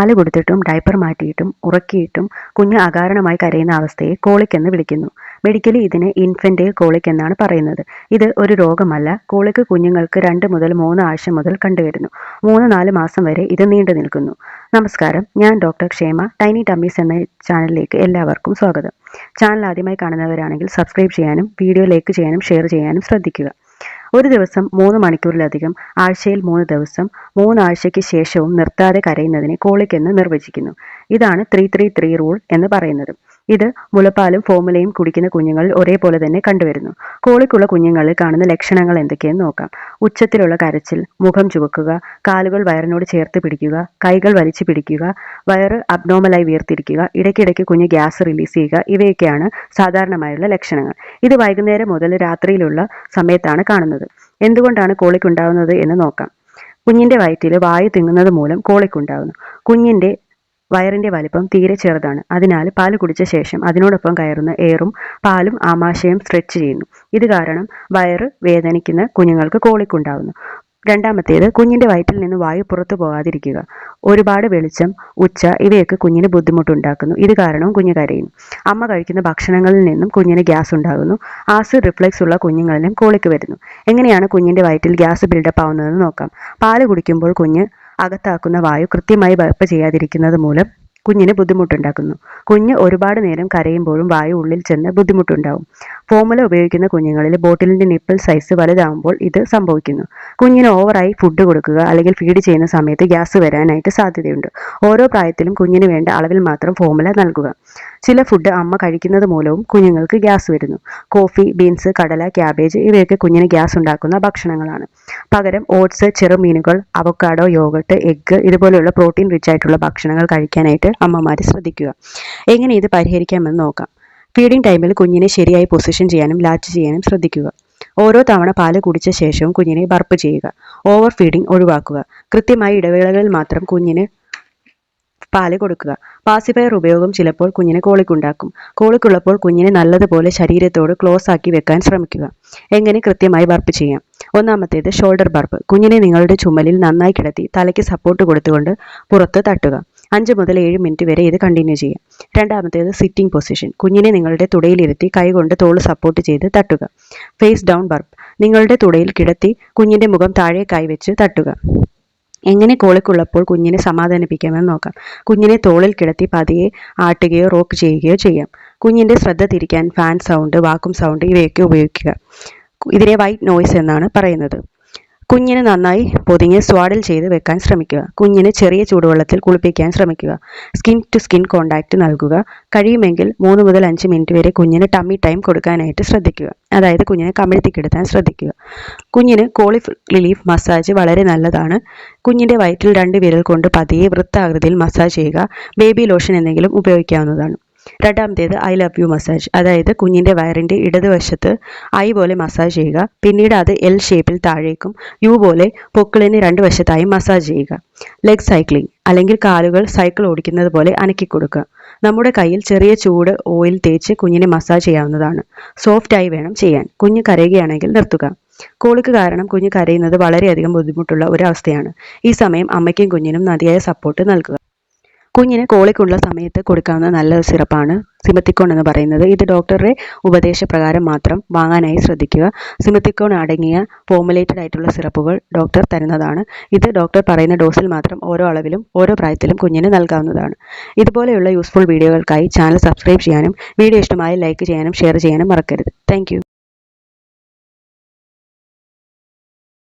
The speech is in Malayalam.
പാല് കൊടുത്തിട്ടും ഡയപ്പർ മാറ്റിയിട്ടും ഉറക്കിയിട്ടും കുഞ്ഞ് അകാരണമായി കരയുന്ന അവസ്ഥയെ കോളിക് എന്ന് വിളിക്കുന്നു. മെഡിക്കലി ഇതിന് ഇൻഫന്റൈൽ കോളിക് എന്നാണ് പറയുന്നത്. ഇത് ഒരു രോഗമല്ല. കോളിക് കുഞ്ഞുങ്ങൾക്ക് 2 മുതൽ 3 ആഴ്ച മുതൽ കണ്ടുവരുന്നു. 3-4 മാസം വരെ ഇത് നീണ്ടു നിൽക്കുന്നു. നമസ്കാരം, ഞാൻ ഡോക്ടർ ക്ഷേമ. ടൈനി ടമ്മീസ് എന്ന ചാനലിലേക്ക് എല്ലാവർക്കും സ്വാഗതം. ചാനൽ ആദ്യമായി കാണുന്നവരാണെങ്കിൽ സബ്സ്ക്രൈബ് ചെയ്യാനും വീഡിയോ ലൈക്ക് ചെയ്യാനും ഷെയർ ചെയ്യാനും ശ്രദ്ധിക്കുക. ഒരു ദിവസം 3 മണിക്കൂറിലധികം, ആഴ്ചയിൽ 3 ദിവസം, 3 ആഴ്ചയ്ക്ക് ശേഷവും നിർത്താതെ കരയുന്നതിനെ കോളിക് എന്ന് നിർവചിക്കുന്നു. ഇതാണ് 3-3-3 റൂൾ എന്ന് പറയുന്നത്. ഇത് മുലപ്പാലും ഫോർമുലയും കുടിക്കുന്ന കുഞ്ഞുങ്ങളിൽ ഒരേപോലെ തന്നെ കണ്ടുവരുന്നു. കോളിക്കുള്ള കുഞ്ഞുങ്ങളിൽ കാണുന്ന ലക്ഷണങ്ങൾ എന്തൊക്കെയെന്ന് നോക്കാം. ഉച്ചത്തിലുള്ള കരച്ചിൽ, മുഖം ചുവക്കുക, കാലുകൾ വയറിനോട് ചേർത്ത് പിടിക്കുക, കൈകൾ വലിച്ചു പിടിക്കുക, വയറ് അബ്നോർമലായി വീർത്തിരിക്കുക, ഇടയ്ക്കിടയ്ക്ക് കുഞ്ഞ് ഗ്യാസ് റിലീസ് ചെയ്യുക, ഇവയൊക്കെയാണ് സാധാരണമായുള്ള ലക്ഷണങ്ങൾ. ഇത് വൈകുന്നേരം മുതൽ രാത്രിയിലുള്ള സമയത്താണ് കാണുന്നത്. എന്തുകൊണ്ടാണ് കോളിക് ഉണ്ടാകുന്നത് എന്ന് നോക്കാം. കുഞ്ഞിന്റെ വയറ്റിൽ വായു തിങ്ങുന്നത് മൂലം കോളിക് ഉണ്ടാകുന്നു. കുഞ്ഞിന്റെ വയറിന്റെ വലിപ്പം തീരെ ചെറുതാണ്. അതിനാൽ പാല് കുടിച്ച ശേഷം അതിനോടൊപ്പം കയറുന്ന എയറും പാലും ആമാശയം സ്ട്രെച്ച് ചെയ്യുന്നു. ഇത് കാരണം വയറ് വേദനിക്കുന്ന കുഞ്ഞുങ്ങൾക്ക് കോളിക് ഉണ്ടാകുന്നു. രണ്ടാമത്തേത്, കുഞ്ഞിന്റെ വയറ്റിൽ നിന്ന് വായു പുറത്തു പോകാതിരിക്കുക. ഒരുപാട് വെളിച്ചം, ഉച്ച ഇവയൊക്കെ കുഞ്ഞിന് ബുദ്ധിമുട്ടുണ്ടാക്കുന്നു. ഇത് കാരണം കുഞ്ഞ് കരയുന്നു. അമ്മ കഴിക്കുന്ന ഭക്ഷണങ്ങളിൽ നിന്നും കുഞ്ഞിന് ഗ്യാസ് ഉണ്ടാകുന്നു. ആസിഡ് റിഫ്ലക്സ് ഉള്ള കുഞ്ഞുങ്ങളിലും കോളിക് വരുന്നു. എങ്ങനെയാണ് കുഞ്ഞിന്റെ വയറ്റിൽ ഗ്യാസ് ബിൽഡപ്പ് ആവുന്നതെന്ന് നോക്കാം. പാല് കുടിക്കുമ്പോൾ കുഞ്ഞ് അകത്താക്കുന്ന വായു കൃത്യമായി ബർപ്പ് ചെയ്യാതിരിക്കുന്നത് മൂലം കുഞ്ഞിന് ബുദ്ധിമുട്ടുണ്ടാക്കുന്നു. കുഞ്ഞ് ഒരുപാട് നേരം കരയുമ്പോഴും വായു ഉള്ളിൽ ചെന്ന് ബുദ്ധിമുട്ടുണ്ടാവും. ഫോർമുല ഉപയോഗിക്കുന്ന കുഞ്ഞുങ്ങളിൽ ബോട്ടിലിന്റെ നിപ്പിൾ സൈസ് വലുതാവുമ്പോൾ ഇത് സംഭവിക്കുന്നു. കുഞ്ഞിന് ഓവറായി ഫുഡ് കൊടുക്കുക അല്ലെങ്കിൽ ഫീഡ് ചെയ്യുന്ന സമയത്ത് ഗ്യാസ് വരാനായിട്ട് സാധ്യതയുണ്ട്. ഓരോ പ്രായത്തിലും കുഞ്ഞിന് വേണ്ട അളവിൽ മാത്രം ഫോർമുല നൽകുക. ചില ഫുഡ് അമ്മ കഴിക്കുന്നത് മൂലവും കുഞ്ഞുങ്ങൾക്ക് ഗ്യാസ് വരുന്നു. കോഫി, ബീൻസ്, കടല, ക്യാബേജ് ഇവയൊക്കെ കുഞ്ഞിന് ഗ്യാസ് ഉണ്ടാക്കുന്ന ഭക്ഷണങ്ങളാണ്. പകരം ഓട്സ്, ചെറുമീനുകൾ, അവക്കാഡോ, യോഗട്ട്, എഗ്ഗ് ഇതുപോലെയുള്ള പ്രോട്ടീൻ റിച്ച് ആയിട്ടുള്ള ഭക്ഷണങ്ങൾ കഴിക്കാനായിട്ട് അമ്മമാർ ശ്രദ്ധിക്കുക. എങ്ങനെ ഇത് പരിഹരിക്കാമെന്ന് നോക്കാം. ഫീഡിംഗ് ടൈമിൽ കുഞ്ഞിനെ ശരിയായി പൊസിഷൻ ചെയ്യാനും ലാച്ച് ചെയ്യാനും ശ്രദ്ധിക്കുക. ഓരോ തവണ പാല് കുടിച്ച ശേഷവും കുഞ്ഞിനെ ബർപ്പ് ചെയ്യുക. ഓവർ ഫീഡിംഗ് ഒഴിവാക്കുക. കൃത്യമായ ഇടവേളകളിൽ മാത്രം കുഞ്ഞിന് പാല് കൊടുക്കുക. പാസിഫയർ ഉപയോഗം ചിലപ്പോൾ കുഞ്ഞിന് കോളിക് ഉണ്ടാക്കും. കോളിക്കുള്ളപ്പോൾ കുഞ്ഞിനെ നല്ലതുപോലെ ശരീരത്തോട് ക്ലോസ് ആക്കി വെക്കാൻ ശ്രമിക്കുക. എങ്ങനെ കൃത്യമായി ബർപ്പ് ചെയ്യാം? ഒന്നാമത്തേത്, ഷോൾഡർ ബർപ്പ്. കുഞ്ഞിനെ നിങ്ങളുടെ ചുമലിൽ നന്നായി കിടത്തി തലയ്ക്ക് സപ്പോർട്ട് കൊടുത്തുകൊണ്ട് പുറത്ത് തട്ടുക. 5 മുതൽ 7 മിനിറ്റ് വരെ ഇത് കണ്ടിന്യൂ ചെയ്യാം. രണ്ടാമത്തേത്, സിറ്റിംഗ് പൊസിഷൻ. കുഞ്ഞിനെ നിങ്ങളുടെ തുടയിലിരുത്തി കൈകൊണ്ട് തോള് സപ്പോർട്ട് ചെയ്ത് തട്ടുക. Face down burp. നിങ്ങളുടെ തുടയിൽ കിടത്തി കുഞ്ഞിന്റെ മുഖം താഴേക്കായി വെച്ച് തട്ടുക. എങ്ങനെ കോളിക്കുള്ളപ്പോൾ കുഞ്ഞിനെ സമാധാനിപ്പിക്കാമെന്ന് നോക്കാം. കുഞ്ഞിനെ തോളിൽ കിടത്തി പതിയെ ആട്ടുകയോ റോക്ക് ചെയ്യുകയോ ചെയ്യാം. കുഞ്ഞിന്റെ ശ്രദ്ധ തിരിക്കാൻ ഫാൻ സൗണ്ട്, വാക്വം സൗണ്ട് ഇവയൊക്കെ ഉപയോഗിക്കുക. ഇതിനെ വൈറ്റ് നോയ്സ് എന്നാണ് പറയുന്നത്. കുഞ്ഞിനെ നന്നായി പൊതിഞ്ഞ് സ്വാഡിൽ ചെയ്ത് വെക്കാൻ ശ്രമിക്കുക. കുഞ്ഞിന് ചെറിയ ചൂടുവെള്ളത്തിൽ കുളിപ്പിക്കാൻ ശ്രമിക്കുക. സ്കിൻ ടു സ്കിൻ കോണ്ടാക്ട് നൽകുക. കഴിയുമെങ്കിൽ 3 മുതൽ 5 മിനിറ്റ് വരെ കുഞ്ഞിന് ടമ്മി ടൈം കൊടുക്കാനായിട്ട് ശ്രദ്ധിക്കുക. അതായത് കുഞ്ഞിനെ കമിഴ്ത്തി കിടത്താൻ ശ്രദ്ധിക്കുക. കുഞ്ഞിന് കോളിക് റിലീഫ് മസാജ് വളരെ നല്ലതാണ്. കുഞ്ഞിന്റെ വയറ്റിൽ 2 വിരൽ കൊണ്ട് പതിയെ വൃത്താകൃതിയിൽ മസാജ് ചെയ്യുക. ബേബി ലോഷൻ എന്തെങ്കിലും ഉപയോഗിക്കാവുന്നതാണ്. രണ്ടാമത്തേത്, ഐ ലവ് യു മസാജ്. അതായത് കുഞ്ഞിന്റെ വയറിന്റെ ഇടതുവശത്ത് ഐ പോലെ മസാജ് ചെയ്യുക. പിന്നീട് അത് എൽ ഷേപ്പിൽ താഴേക്കും യു പോലെ പൊക്കിളിന് 2 വശത്തായും മസാജ് ചെയ്യുക. ലെഗ് സൈക്ലിംഗ് അല്ലെങ്കിൽ കാലുകൾ സൈക്കിൾ ഓടിക്കുന്നത് പോലെ അനക്കി കൊടുക്കുക. നമ്മുടെ കയ്യിൽ ചെറിയ ചൂട് ഓയിൽ തേച്ച് കുഞ്ഞിനെ മസാജ് ചെയ്യാവുന്നതാണ്. സോഫ്റ്റായി വേണം ചെയ്യാൻ. കുഞ്ഞ് കരയുകയാണെങ്കിൽ നിർത്തുക. കോളിക് കാരണം കുഞ്ഞ് കരയുന്നത് വളരെയധികം ബുദ്ധിമുട്ടുള്ള ഒരു അവസ്ഥയാണ്. ഈ സമയം അമ്മയ്ക്കും കുഞ്ഞിനും മതിയായ സപ്പോർട്ട് നൽകുക. കുഞ്ഞിന് കോളിക്കുള്ള സമയത്ത് കൊടുക്കാവുന്ന നല്ല സിറപ്പാണ് സിമത്തിക്കോൺ എന്ന് പറയുന്നത്. ഇത് ഡോക്ടറുടെ ഉപദേശപ്രകാരം മാത്രം വാങ്ങാനായി ശ്രദ്ധിക്കുക. സിമത്തിക്കോൺ അടങ്ങിയ ഫോർമുലേറ്റഡ് ആയിട്ടുള്ള സിറപ്പുകൾ ഡോക്ടർ തരുന്നതാണ്. ഇത് ഡോക്ടർ പറയുന്ന ഡോസിൽ മാത്രം ഓരോ അളവിലും ഓരോ പ്രായത്തിലും കുഞ്ഞിന് നൽകാവുന്നതാണ്. ഇതുപോലെയുള്ള യൂസ്ഫുൾ വീഡിയോകൾക്കായി ചാനൽ സബ്സ്ക്രൈബ് ചെയ്യാനും വീഡിയോ ഇഷ്ടമായി ലൈക്ക് ചെയ്യാനും ഷെയർ ചെയ്യാനും മറക്കരുത്. താങ്ക്